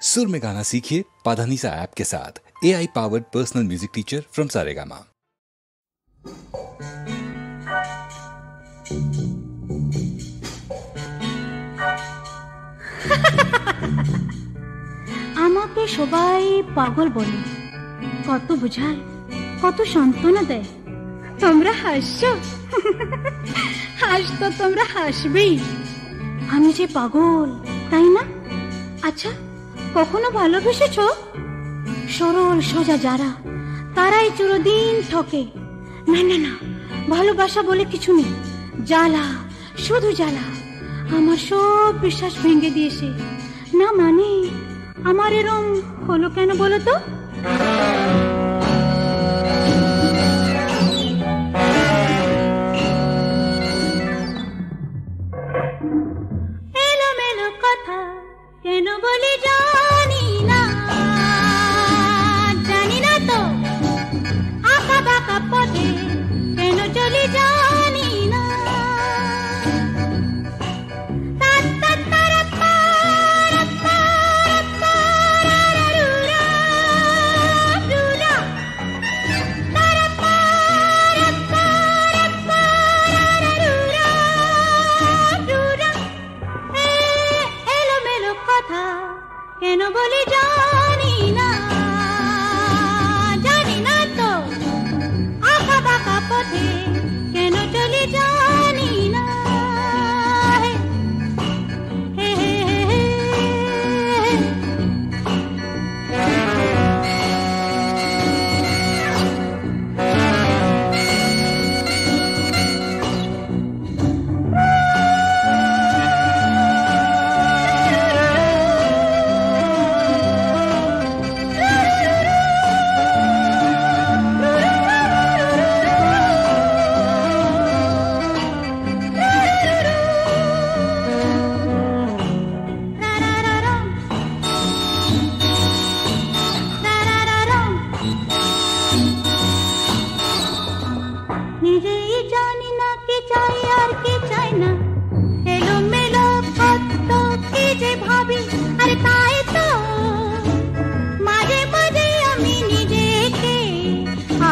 सुर में गाना सीखिए पाधानीसा ऐप के साथ। AI powered personal music teacher from Saregama. আমাকে সবাই পাগল বলে, কত বোঝায়, কত সান্ত্বনা দেয়। তোমরা হাসছো, হাসতো তোমরা হাসবেই। আমি যে পাগল, তাই না? আচ্ছা, কখনো ভালোবেসেছ? সরল সোজা যারা, তারাই চিরদিন ঠকে। না না না, ভালোবাসা বলে কিছু নেই, জ্বালা, শুধু জ্বালা। আমার সব বিশ্বাস ভেঙে দিয়েছে। না মানে আমার এরম হলো কেন বলো তো? এলোমেলো কথা কেন বলি জানি না, জানি না তো। আঁকা বাঁকা পথে কেন চলি জানি না। কেন বলি জানি না, জানি না তো। আঁকা বাঁকা পথে কেন চলি জানি না। হে হে হে নিজেই জানি না কি চাই আর কি চাই না। এলোমেলো কত কি যে ভাবি, আর তাই তো মাঝে মাঝে আমি নিজেকে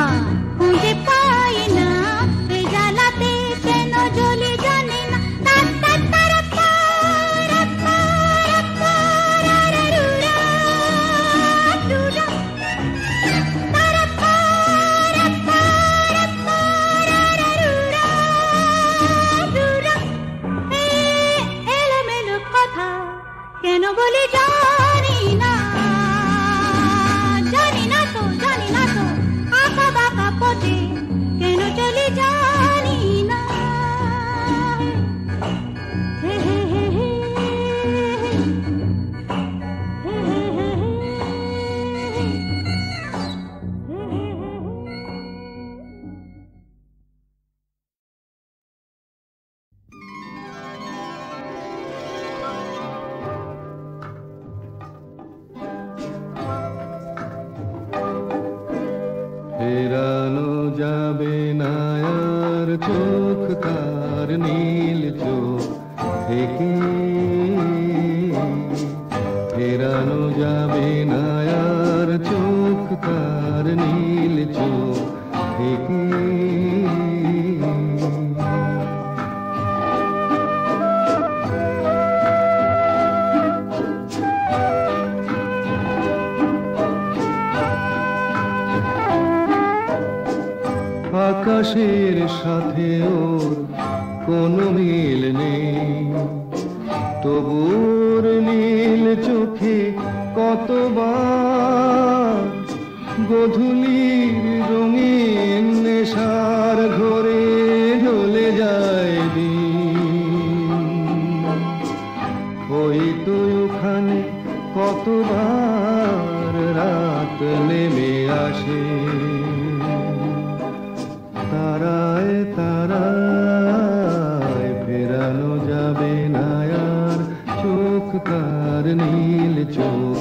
আর খুঁজে পাই না। এই জ্বালাতে কেন জ্বলি জানি না। কেন বলি জানি না, জানি না তো, জানি না তো। আঁকা বাঁকা পথে কেন চলি জানি না। হে হে হে হে ফেরানো যাবে না আর চোখ তার নীল চোখ থেকে। ফেরানো যাবে না আর চোখ তার নীল চোখ থেকে। আকাশের সাথে ওর কোনো মিল নেই, তবুর নীল চোখে কতবার গধূলির রঙিন নেশার ঘরে ঢলে যায় দিন। ওই তো ওখানে কতবার রাত নেমে আসে। তারায় তারায় ফেরানো যাবে না আর চোখ তার নীল চোখ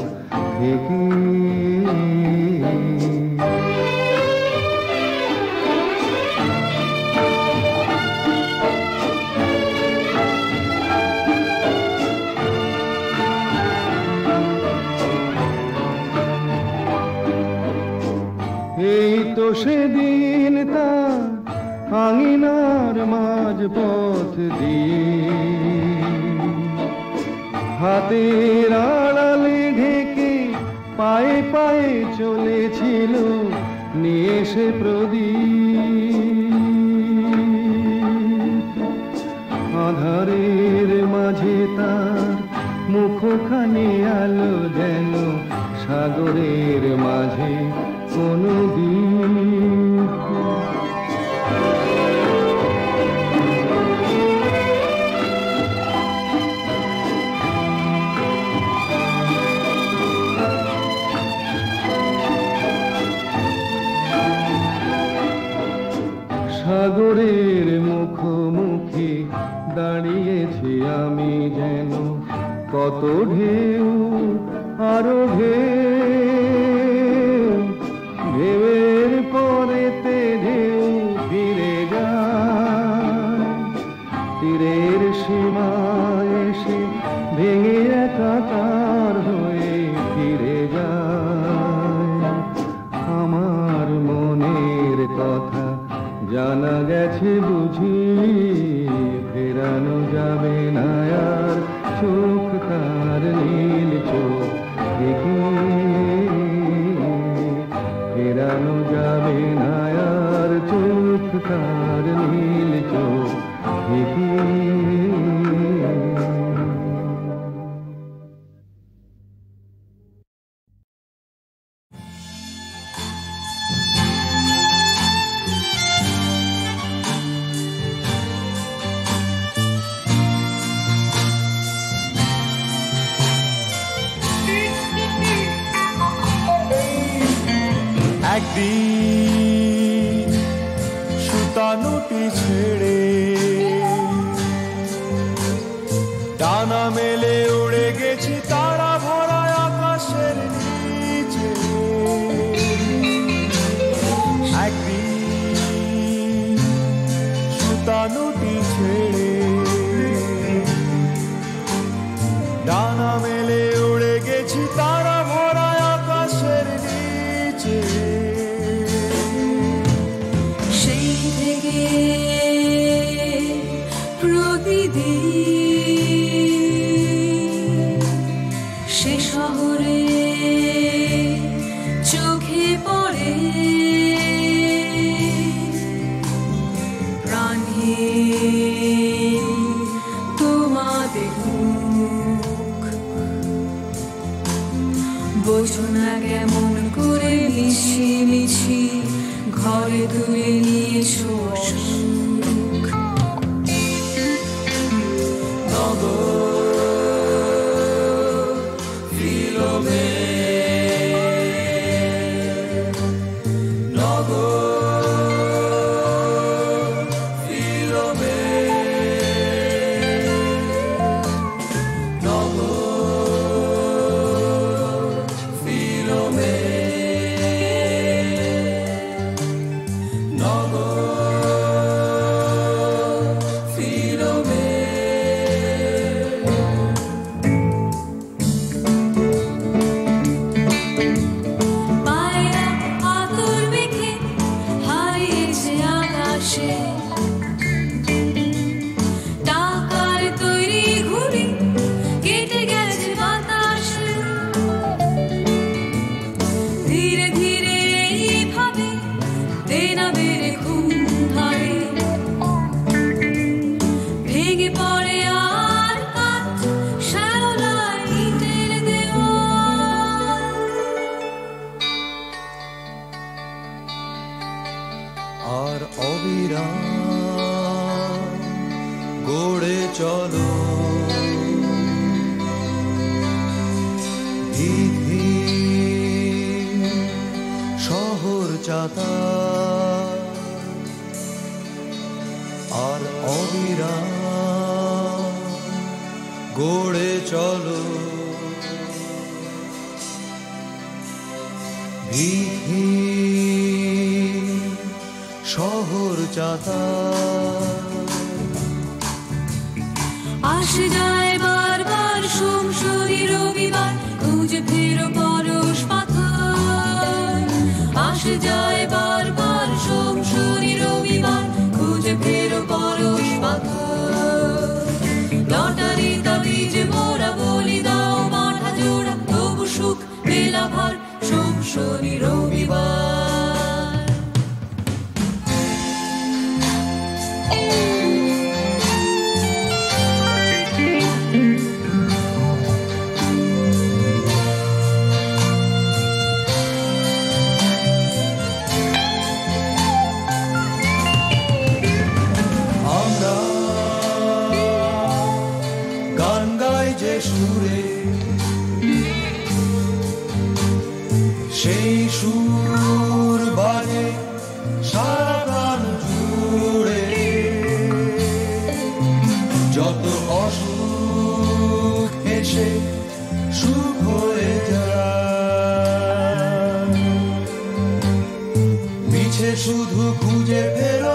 থেকে। সেদিন তার আঙিনার মাঝ পথ দিয়ে, হাতের আড়ালে ঢেকে পায়ে পায়ে চলেছিল নিয়ে সে প্রদীপ। আধারের মাঝে তার মুখখানি আলো যেন সাগরের মাঝে কোনো দ্বীপ। সাগরের মুখোমুখি দাঁড়িয়েছি আমি যেন, কত ঢেউ আরো ঢেউ, ঢেউয়ের পরেতে ঢেউ ফিরে যায়, তীরের সীমায় এসে ভেঙে একাকার হয়ে ফিরে যায়। আমার মনের কথা জানা গেছে বুঝি, ফেরানো যাবে না আর চোখ তার নীল চোখ থেকে, ফেরানো যাবে না আর চোখ তার নীল চোখ থেকে। একদিন সুতানুটি ছেড়ে ডানা মেলে উড়ে গেছি তারা ভরা আকাশের নিচে। একদিন সুতানুটি ছেড়ে ডানা মেলে উড়ে গেছি তারা ভরা আকাশের নিচে। সে শহরে চোখে পড়ে প্রাণহীন তোমাদের মুখ, বোঝো না কেমন করে মিছি মিছি ঘরে তুলে নিয়েছো অসুখ। আর অবিরাম গড়ে চলো ভিথি শহর চাতা, আর অবিরাম গড়ে চলো ভিথি শহর চাতা। আসে যায় বারবার সংসারী রবিবার, খুঁজে ফেরো পরশ পাথর। আসে যায় বারবার সেই সুর বাজে সারা প্রাণ জুড়ে, যত অসুখ এসে সুখ হয়ে যায়, মিছে শুধু খুঁজে ফেরো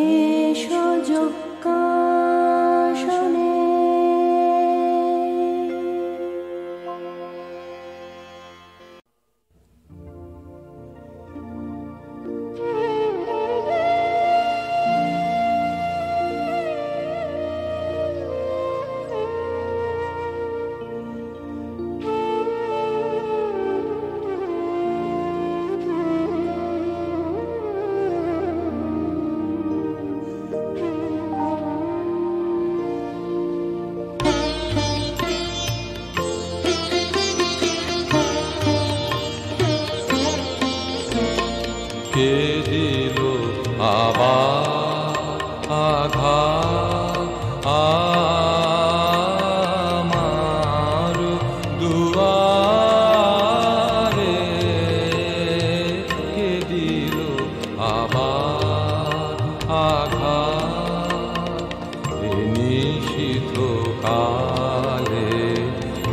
এসো যজ্ঞাসনে নিশীথ কালে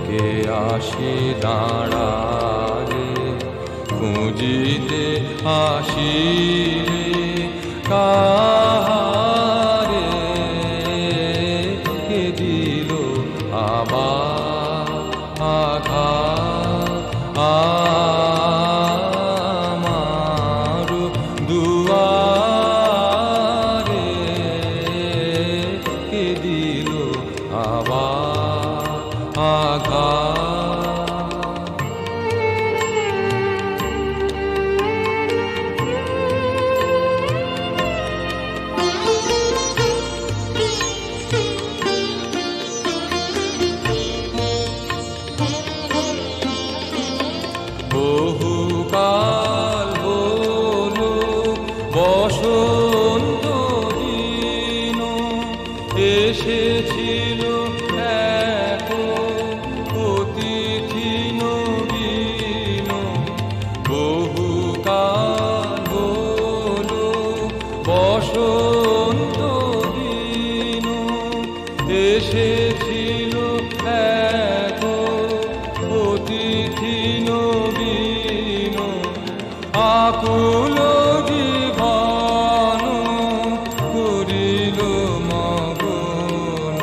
কে আসি দাঁড়ালে খুঁজিতে আসিলে কাহারে কে দিল আবার আঘাত আমার দুয়ারে কে দিল আবার আঘাত। বহুকাল হলো বসন্ত দিন এসেছিল এক অতিথি নবীন। বহুকাল হলো বসন্ত দিন এসেছিল এক অতিথি নবীন। আকুল জীবন করিল মগন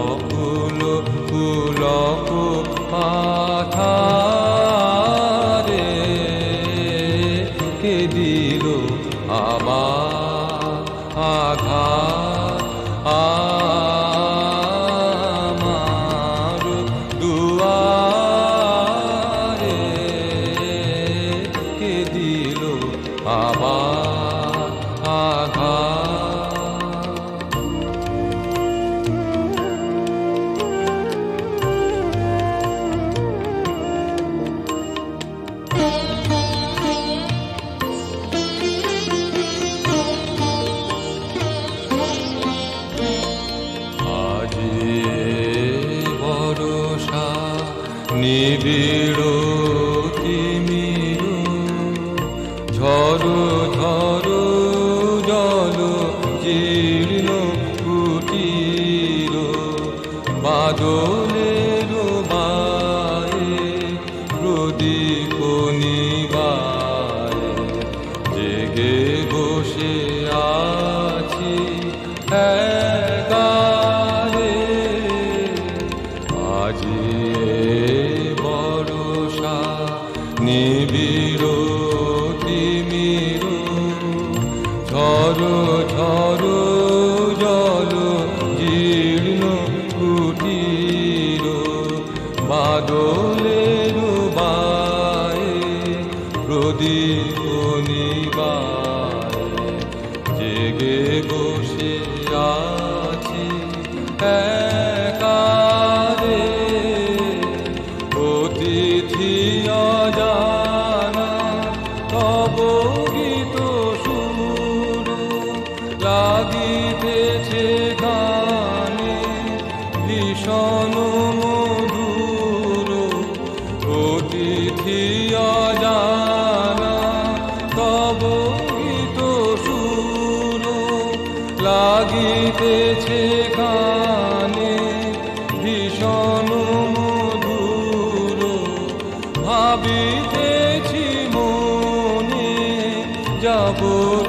অকুল পুলক পাথারে কে দিল আবার আঘাত আমার দুয়ারে কে দিল আবার আঘাত। আজি ভরসা নিবিড় তিমির ঝড় ঝড় জল জীর্ণ কুটির বাদলের বায়ে প্রদীপ নিবায়ে জেগে বসে আছি একারে। আজি ভরসা নিবিড় তিমির ঝড় ঝড় জল জীর্ণ কুটির বাদলের বায়ে প্রদীপ নিবায়ে জেগে বসে আছি একারে। অতিথি অজানা তব গীত সুর লাগিতেছে গানে ভীষণ মধুর। অতিথি অজানা তব গীত সুর লাগিতেছে গানে ভীষণ মধুর। ভাবিতেছি মনে যাব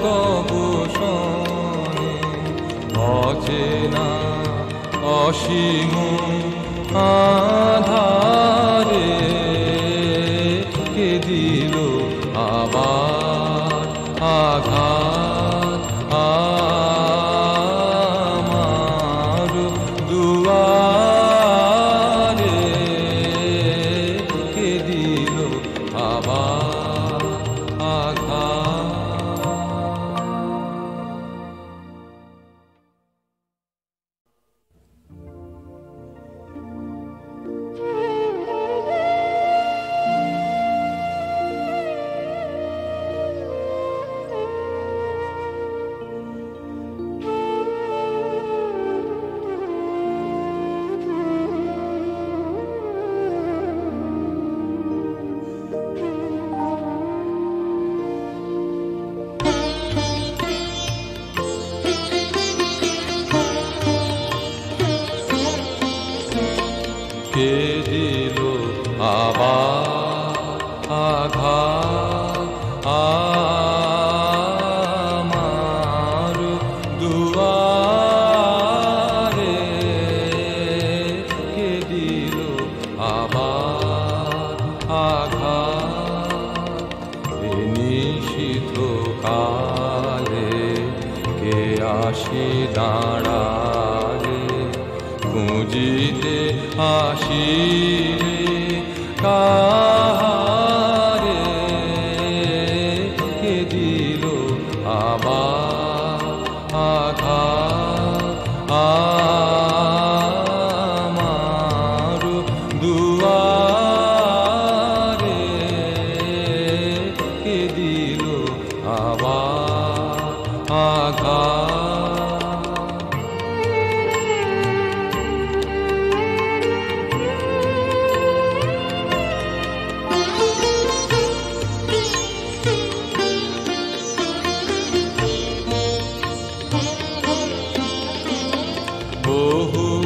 তব শনে অচেনা অসীম আধারে কে দিল আবার আঘাত আমার দুয়ারে কে দিল আবার আঘাত। দাঁড়ালে খুঁজিতে আসিলে কাহারে কে দিল আবার আঘাত আমার দুয়ারে কে দিল আবার আঘাত।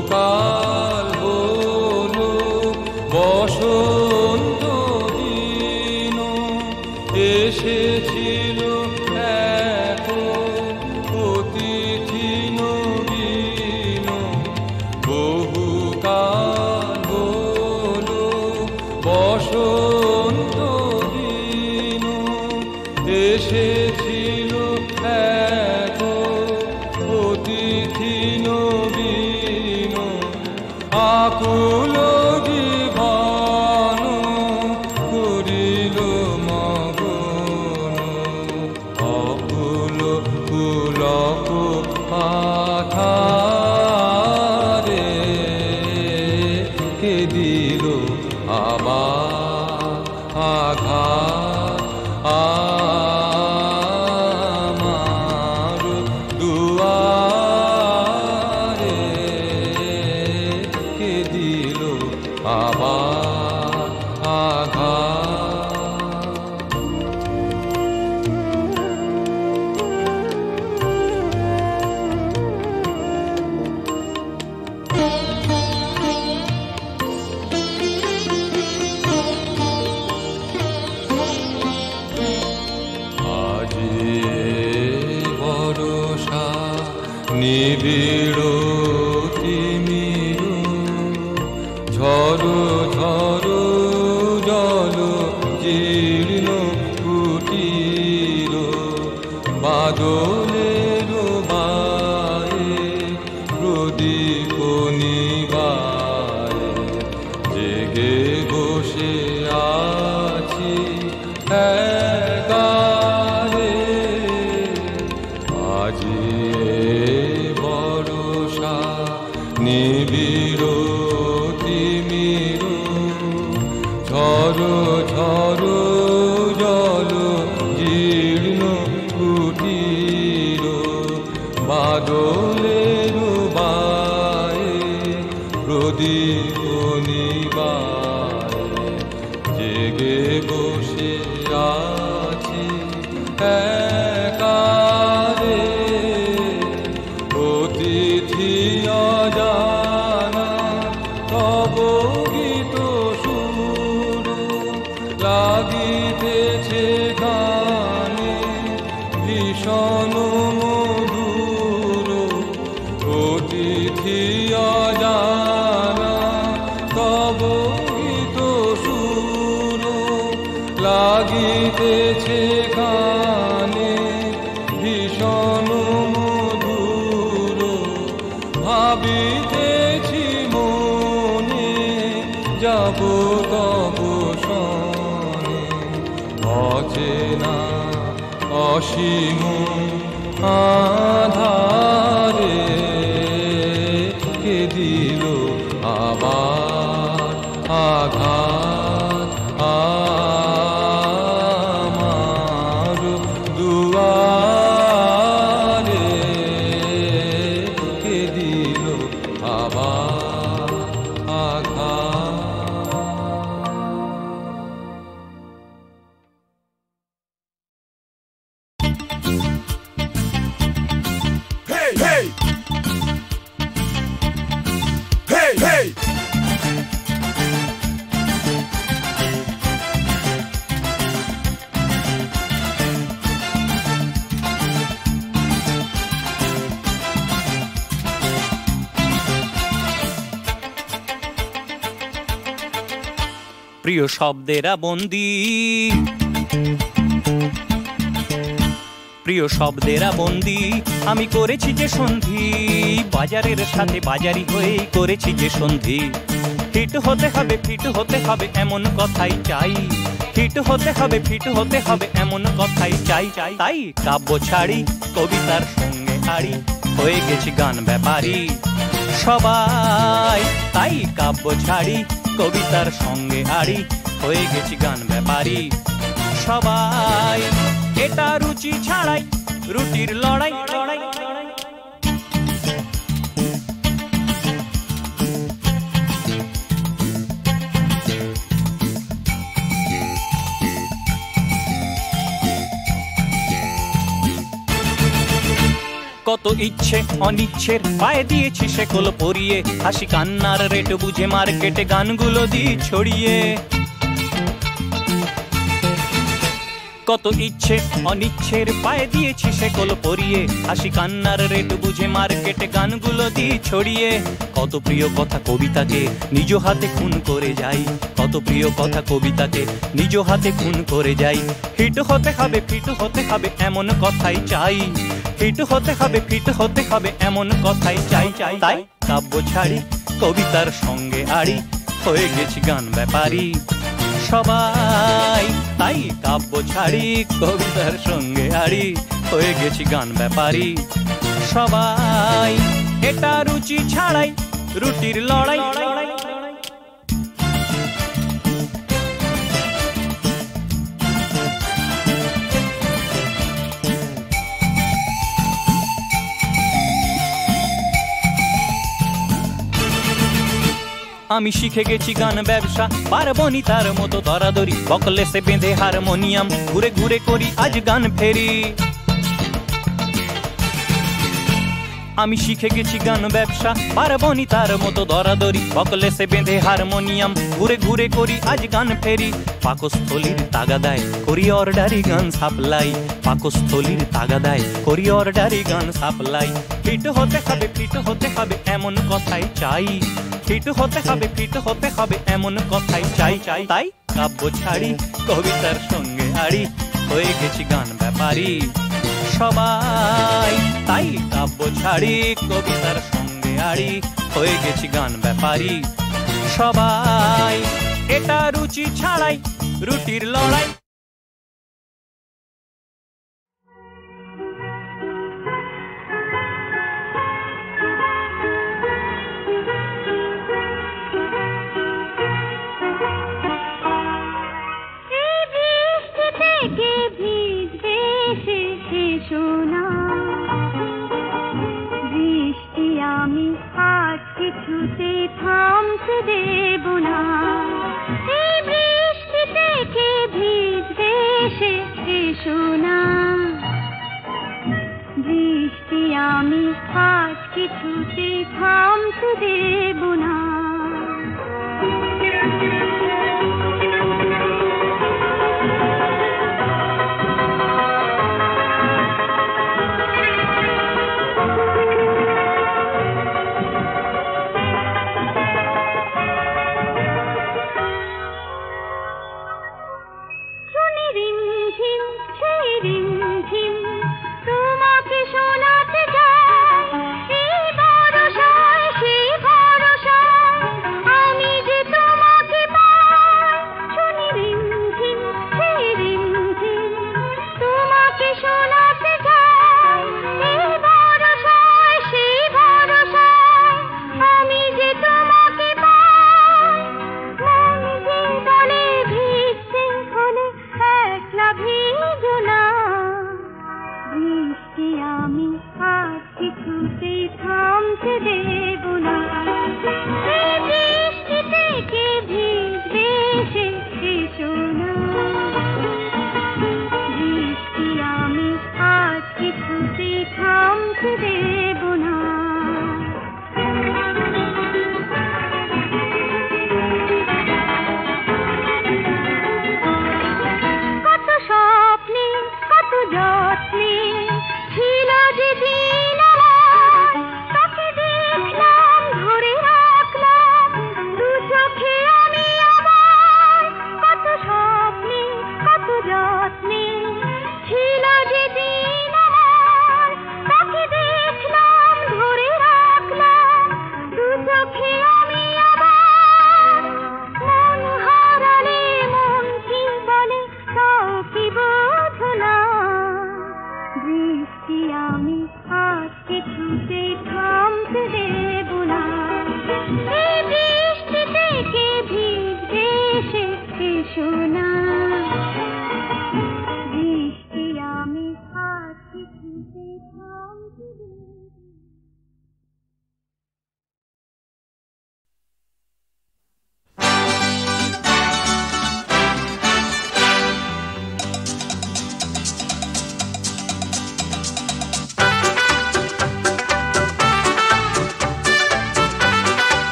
বহুকাল হলো বসন্ত দিন এসেছিল এক অতিথি নবীন। বহুকাল হলো বসন্ত দিন এসেছিল এক অতিথি নবীন। আকুল জীবন করিল মগন অকুল পুলক আধারে কে দিল আবার আঘাত আমার দুয়ারে কে দিল আবার আঘাত। আজি ভরসা নিবিড় তিমির ঝড় ঝড় জল জীর্ণ কুটির বাদলের বায়ে প্রদীপ নিবায়ে জেগে বসে আছি একারে। আজি ভরসা নিবিড় তিমির ঝড় ঝড় জল জীর্ণ কুটির বাদলের বায়ে প্রদীপ নিবায়ে জেগে বসে আছি একারে। অতিথি অজানা তব গীত সুর লাগিতেছে গানে ভীষণ মধুর। অতিথি অজানা তব গীত সুর লাগিতেছে গানে ভীষণ মধুর। ভাবিতেছি মনে যাব তব শনে অচেনা অসীম আধারে কে দিল আবার আঘাত আমার দুয়ারে কে দিল আবার আঘাত। Hey, hey! Hey, hey! প্রিয় শব্দেরা বন্দি প্রিয় শব্দেরা বন্দি আমি করেছি যে সন্ধি বাজারের সাথে বাজারি হয়েই করেছি যে সন্ধি হিট হতে হবে ফিট হতে হবে এমন কথাই চাই হিট হতে হবে ফিট হতে হবে এমন কথাই চাই চাই তাই কাব্য ছাড়ি কবিতার সঙ্গে হাড়ি হয়ে গেছি গান ব্যাপারী সবাই তাই কাব্য ছাড়ি কবিতার সঙ্গে হাড়ি হয়ে গেছি গান ব্যাপারী সবাই এটা রুচি ছাড়াই রুটির লড়াই লড়াই লড়াই কত ইচ্ছে অনিচ্ছের পায়ে দিয়েছি শেকল পরিয়ে হাসি কান্নার রেট বুঝে মার্কেটে গানগুলো দিয়ে ছড়িয়ে কত ইচ্ছে অনিচ্ছের পায়ে দিয়েছি শেকল পরিয়ে হাসি কান্নার রেট বুঝে মার্কেটে গানগুলো দিয়ে ছড়িয়ে কত প্রিয় কথা কবিতাকে নিজ হাতে খুন করে যাই কত প্রিয় কথা কবিতাকে নিজ হাতে খুন করে যাই হিট হতে হবে ফিট হতে হবে এমন কথাই চাই হিট হতে হবে ফিট হতে হবে এমন কথাই চাই চাই তাই কাব্য ছাড়ি কবিতার সঙ্গে আড়ি হয়ে গেছি গান ব্যাপারী সবাই তাই কাব্য ছাড়ি কবিতার সঙ্গে আড়ি হয়ে গেছি গান ব্যাপারী সবাই এটা রুচি ছাড়াই রুটির লড়াই লড়াই আমি শিখে গেছি গান ব্যবসা পারবনি তার মতো দরাদরি বকলেসে বেঁধে হারমোনিয়াম ঘুরে ঘুরে করি আজ গান ফেরি আমি শিখে গেছি গান ব্যবসা পারবনি তার মতো দরাদরি বকলেসে বেঁধে হারমোনিয়াম ঘুরে ঘুরে করি আজ গান ফেরি পাকস্থলীর তাগাদায় করি অর্ডারি গান সাপ্লাই পাকস্থলীর তাগাদায় করি অর্ডারি গান সাপ্লাই ফিট হতে হবে ফিট হতে হবে এমন কথাই চাই ফিট হতে হবে ফিট হতে হবে এমন কথাই চাই চাই তাই কাব্য ছাড়ি কবিতার সঙ্গে আড়ি হয়ে গেছি গান ব্যাপারী সবাই তাই কাব্য ছাড়ি কবিতার সঙ্গে আড়ি হয়ে গেছি গান ব্যাপারী সবাই এটা রুচি ছাড়াই রুটির লড়াই বৃষ্টি আমি আজ কিছুতে থামতে দেব না এই বৃষ্টি থেকে ভিজতে এসো না বৃষ্টি আমি আজ কিছুতে থামতে দেব না তোমাকে শোনাতে চাই এই ভরসায় সেই ভরসায় সোনা বৃষ্টি আমি আছি খুঁজে থামতে দে।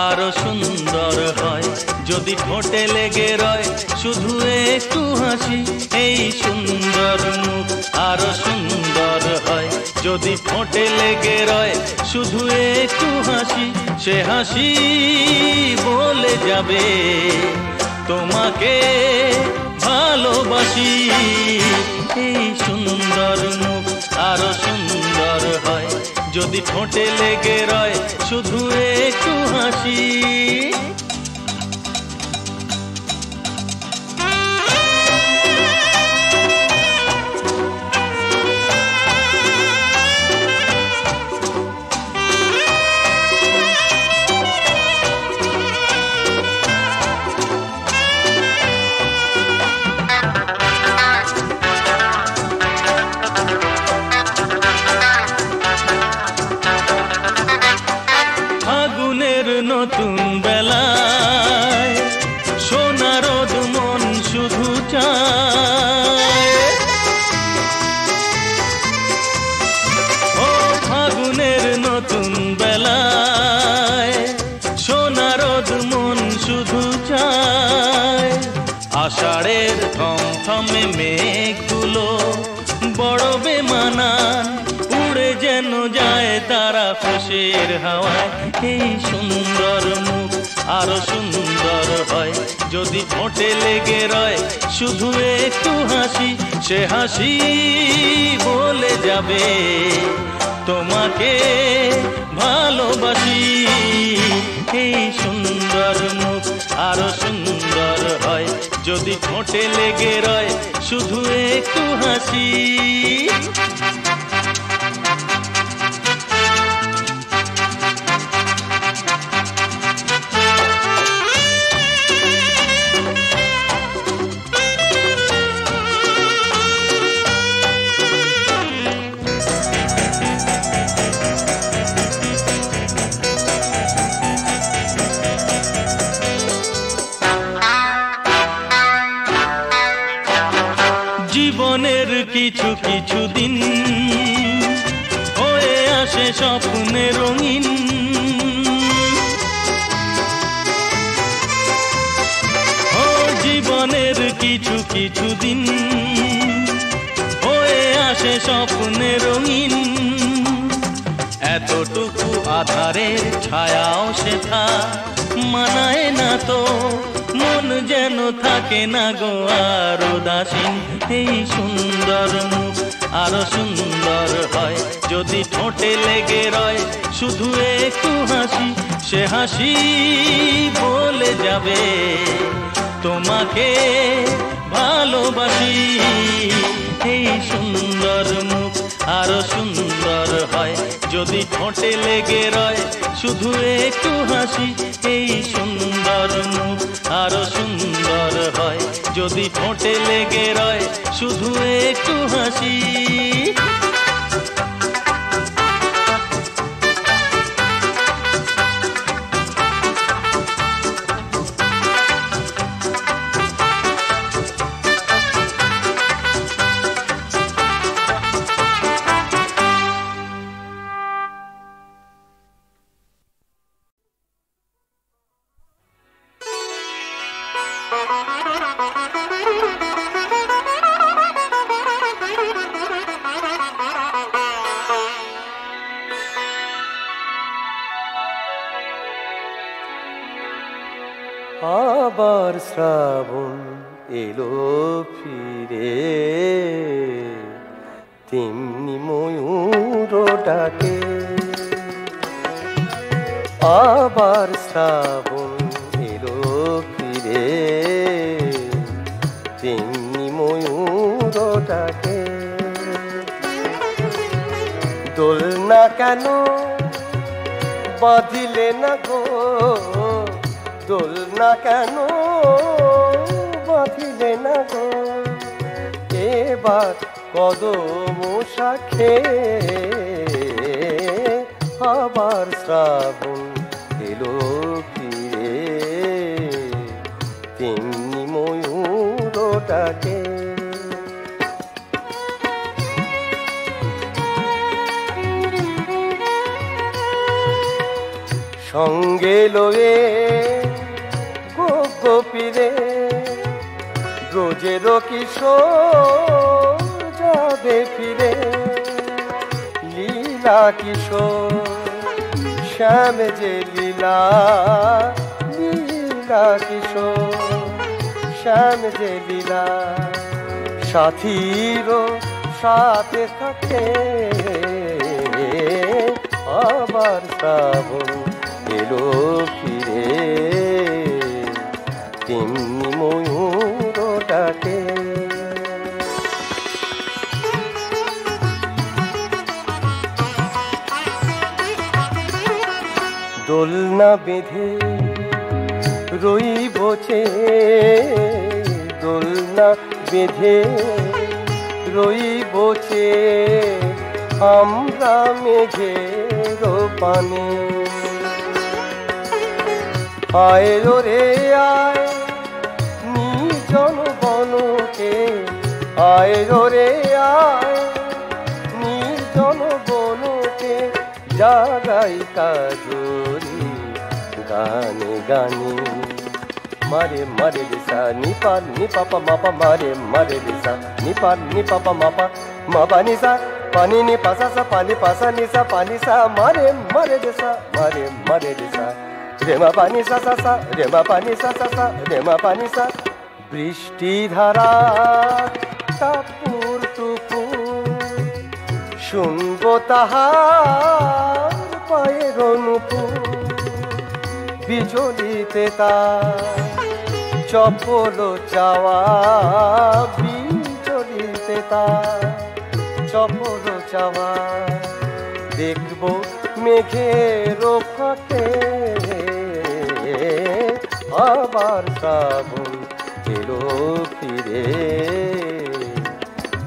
আরো সুন্দর হয় যদি ঠোঁটে লেগে রয় শুধু একটু হাসি। এই সুন্দর মুখ আরো সুন্দর হয় যদি ঠোঁটে লেগে রয় শুধু একটু হাসি। সে হাসি বলে যাবে তোমাকে ভালোবাসি। এই সুন্দর মুখ আরো সুন্দর হয় যদি ঠোঁটে লেগে রয় শুধু একটু হাসি। নতুন বেলায় সোনা রোদ মন শুধু চায়। ও ফাগুনের নতুন বেলায় সোনা রোদ মন শুধু চায়। আষাঢ়ের থমথমে মেঘগুলো বড় বেমানান উড়ে যেন যায় তারা খুশির হাওয়ায়। এই সুন্দর মুখ আরো সুন্দর হয় যদি ঠোঁটে লেগে রয় শুধু একটু হাসি। সে হাসি বলে যাবে তোমাকে ভালোবাসি। এই সুন্দর মুখ আরো সুন্দর হয় যদি ঠোঁটে লেগে রয় শুধু একটু হাসি। জীবনের কিছু কিছু দিন হয়ে আসে স্বপ্নে রঙিন। ও জীবনের কিছু কিছু দিন হয়ে আসে স্বপ্নে রঙিন। এতটুকু আধারের ছায়াও সেথা মানায় না তো মন যেন থাকে না গো আর উদাসীন। এই সুন্দর মুখ আরো সুন্দর হয় যদি ঠোঁটে লেগে রয় শুধু একটু হাসি। সে হাসি বলে যাবে তোমাকে ভালোবাসি। এই সুন্দর মুখ আরো সুন্দর হয় যদি ঠোঁটে লেগে রয় শুধু একটু হাসি। এই সুন্দর মুখ আরো সুন্দর হয় যদি ঠোঁটে লেগে রয় শুধু একটু হাসি। আবার শ্রাবণ এলো ফিরে তেমনি ময়ূর ডাকে আবার শ্রাবণ এলো ফিরে তেমনি ময়ূর ডাকে দোলনা কেন বাঁধিলে না গো দোলনা কেন বাঁধিলে না গো এবার কদম শাখে আবার শ্রাবণ এলো ফিরে তেমনি ময়ূর ডাকে সঙ্গে লয়ে গোপীরে রোজের কিশোর যাবে ফিরে লীলা কিশোর শ্যাম যে লীলা লীলা কিশোর শ্যাম যে লীলা সাথীর সাথে থাকে আবার শ্রাবণ এলো ফিরে তেমনি ময়ূর ডাকে দোলনা বেঁধে রইব চেয়ে দোলনা বেঁধে রইব চেয়ে আমরা মেঘের পানে আয় রে আয় নির্জন বনকে আয় রে আয় নির্জন বনকে জাগাই কাজরি গানে গানে মারে মারে রেসা নিপা নিপাপা মাপা মারে মারে রেসা নিপা নিপাপা মাপা মাপা নিসা পানি নি পাসা সা পানি পাসা নিসা পানি সা মারে মারে রেসা মারে মারে রেসা রেমা পানি সা সা সা রেমা পানি সা সা সা রেমা পানি সা বৃষ্টি ধারা টাপুর টুপুর শুনবো তাহার পায়ের অনুপুর বিজলিতে তার চপল চাওয়া বিজলিতে তার চপল চাওয়া দেখবো মেঘের ফাঁকে আবার শ্রাবণ এলো ফিরে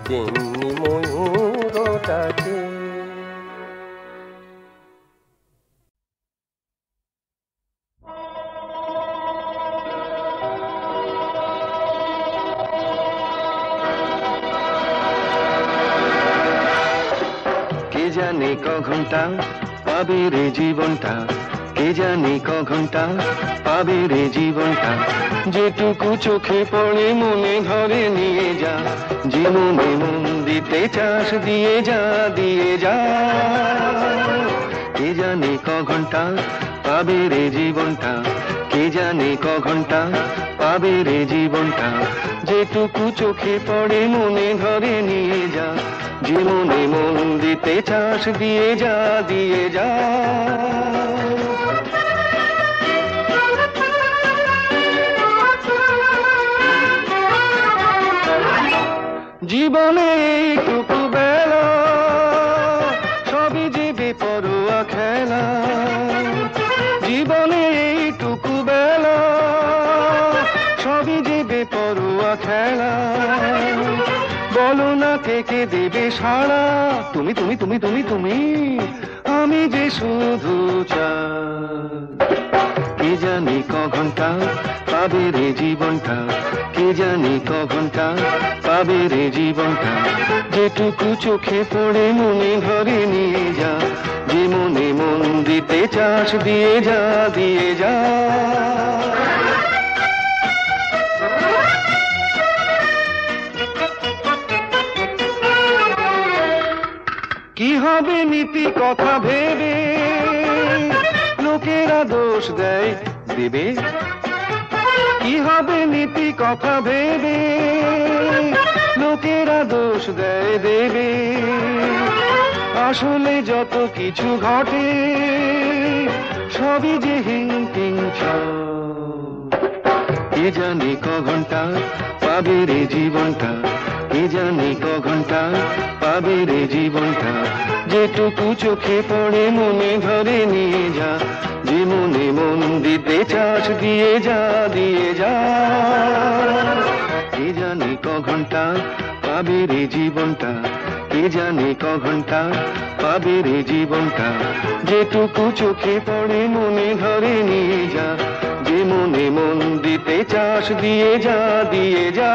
তেমনি ময়ূর ডাকে জানে ক ঘন্টা পাবে রে জীবনটা কে জানে ক ঘন্টা পাবে রে জীবনটা যেটুকু চোখে পড়ে মনে ধরে নিয়ে যা যে মনে মন দিতে চাস দিয়ে যা দিয়ে যা কে জানে ক ঘন্টা পাবে রে জীবনটা কে জানে ক ঘন্টা পাবে রে জীবনটা যেটুকু চোখে পড়ে মনে ধরে নিয়ে যা যে মনে মন দিতে চাস দিয়ে যা দিয়ে যা জীবনে এইটুকু বেলা সবই যে বেপরোয়া খেলা জীবনে এইটুকু বেলা সবই যে বেপরোয়া খেলা বলো না থেকে দেবে সারা তুমি তুমি তুমি তুমি তুমি আমি যে শুধু চাই কে জানি ক ঘন্টা পাবে রে জীবনটা কে জানি ক ঘন্টা পাবে রে জীবনটা যেটুকু চোখে পড়ে মনে ধরে নিয়ে যা যে মনে মন দিতে চাস দিয়ে যা দিয়ে যা কি হবে নীতি কথা ভেবে লোকেরা দোষ দেয় দেবে কি হবে নীতি কথা ভেবে লোকেরা দোষ দেয় দেবে আসলে যত কিছু ঘটে সবই যে হিং টিং ছ। কে জানে ক ঘন্টা পাবে রে জীবনটা, কে জানে ক ঘন্টা পাবে রে জীবনটা, যেটুকু চোখে পড়ে মনে ধরে নিয়ে যা, যে মনে মন দিতে চাস দিয়ে যা দিয়ে যা। কে জানে ক ঘন্টা পাবে রে জীবনটা, কে জানে ক ঘন্টা পাবে রে জীবনটা, যেটুকু চোখে পড়ে মনে ধরে নিয়ে যা, যে মনে মন দিতে চাস দিয়ে যা দিয়ে যা।